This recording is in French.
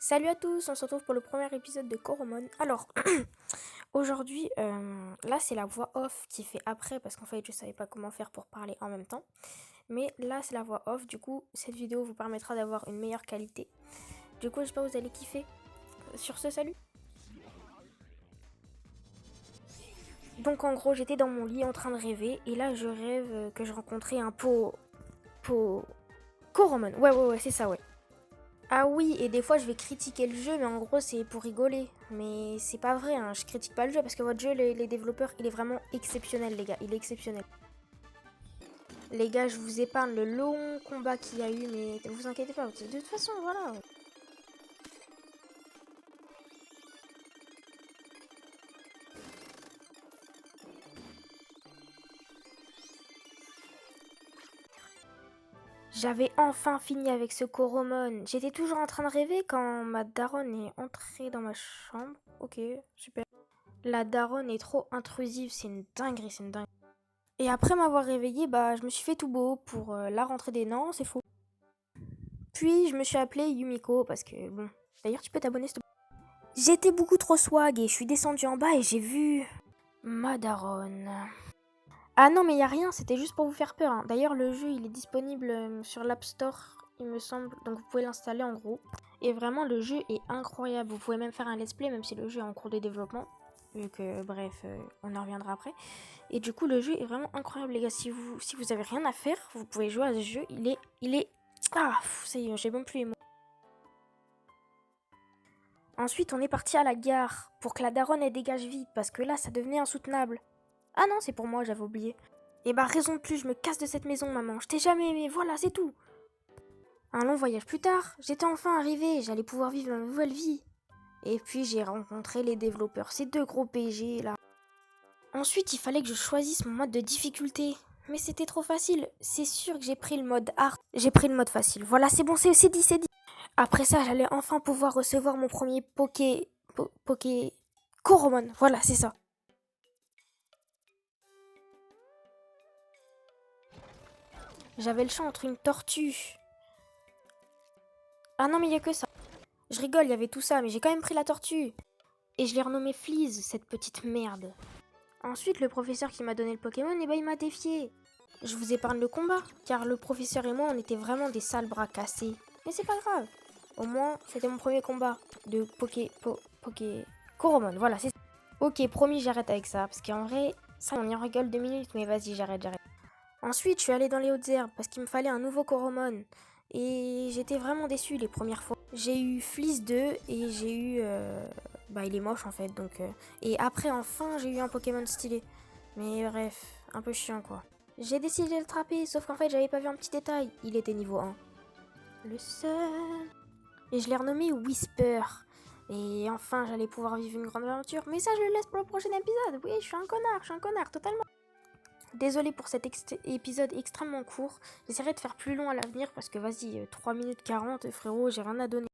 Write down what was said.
Salut à tous, on se retrouve pour le premier épisode de Coromon. Alors, aujourd'hui, là c'est la voix off qui fait après parce qu'en fait je savais pas comment faire pour parler en même temps. Mais là c'est la voix off, du coup cette vidéo vous permettra d'avoir une meilleure qualité. Du coup j'espère que vous allez kiffer. Sur ce, salut. Donc en gros j'étais dans mon lit en train de rêver et là je rêve que je rencontrais un Coromon. Ouais, c'est ça, ouais. Ah oui, et des fois je vais critiquer le jeu, mais en gros c'est pour rigoler. Mais c'est pas vrai, hein, je critique pas le jeu parce que votre jeu, les développeurs, il est vraiment exceptionnel, les gars, il est exceptionnel. Les gars, je vous épargne le long combat qu'il y a eu, mais vous inquiétez pas, de toute façon, voilà. J'avais enfin fini avec ce Coromon. J'étais toujours en train de rêver quand ma daronne est entrée dans ma chambre. Ok, super. La daronne est trop intrusive, c'est une dinguerie, c'est une dinguerie. Et après m'avoir réveillée, bah, je me suis fait tout beau pour la rentrée des... Non, c'est faux. Puis, je me suis appelée Yumiko parce que, bon... D'ailleurs, tu peux t'abonner, s'il te plaît. J'étais beaucoup trop swag et je suis descendue en bas et j'ai vu... ma daronne. Ah non, mais y a rien, c'était juste pour vous faire peur, hein. D'ailleurs, le jeu, il est disponible sur l'App Store, il me semble. Donc, vous pouvez l'installer, en gros. Et vraiment, le jeu est incroyable. Vous pouvez même faire un let's play, même si le jeu est en cours de développement. Vu que, bref, on en reviendra après. Et du coup, le jeu est vraiment incroyable, les gars. Si vous avez rien à faire, vous pouvez jouer à ce jeu. Il est... Ah, ça y est, j'ai même plus les mots. Ensuite, on est parti à la gare pour que la daronne elle dégage vite parce que là, ça devenait insoutenable. Ah non, c'est pour moi, j'avais oublié. Et bah, raison de plus, je me casse de cette maison, maman. Je t'ai jamais aimé, voilà, c'est tout. Un long voyage plus tard, j'étais enfin arrivée, j'allais pouvoir vivre une nouvelle vie. Et puis, j'ai rencontré les développeurs, ces deux gros PG là. Ensuite, il fallait que je choisisse mon mode de difficulté. Mais c'était trop facile. C'est sûr que j'ai pris le mode hard. J'ai pris le mode facile. Voilà, c'est bon, c'est dit, c'est dit. Après ça, j'allais enfin pouvoir recevoir mon premier Coromon. Voilà, c'est ça. J'avais le choix entre une tortue. Ah non, mais il y a que ça. Je rigole, il y avait tout ça, mais j'ai quand même pris la tortue. Et je l'ai renommée Fleeze, cette petite merde. Ensuite, le professeur qui m'a donné le Pokémon, eh ben, il m'a défié. Je vous épargne le combat, car le professeur et moi, on était vraiment des sales bras cassés. Mais c'est pas grave. Au moins, c'était mon premier combat de Coromon, voilà, c'est ça. Ok, promis, j'arrête avec ça, parce qu'en vrai, ça, on y en rigole 2 minutes, mais vas-y, j'arrête. Ensuite, je suis allée dans les hautes herbes, parce qu'il me fallait un nouveau Coromon. Et j'étais vraiment déçue les premières fois. J'ai eu Fleece 2 et j'ai eu... Bah, il est moche en fait, donc... Et après, enfin, j'ai eu un Pokémon stylé. Mais bref, un peu chiant quoi. J'ai décidé de le trapper, sauf qu'en fait, j'avais pas vu un petit détail. Il était niveau 1. Le seul... Et je l'ai renommé Whisper. Et enfin, j'allais pouvoir vivre une grande aventure. Mais ça, je le laisse pour le prochain épisode. Oui, je suis un connard, totalement. Désolée pour cet épisode extrêmement court. J'essaierai de faire plus long à l'avenir parce que vas-y, 3 minutes 40, frérot, j'ai rien à donner.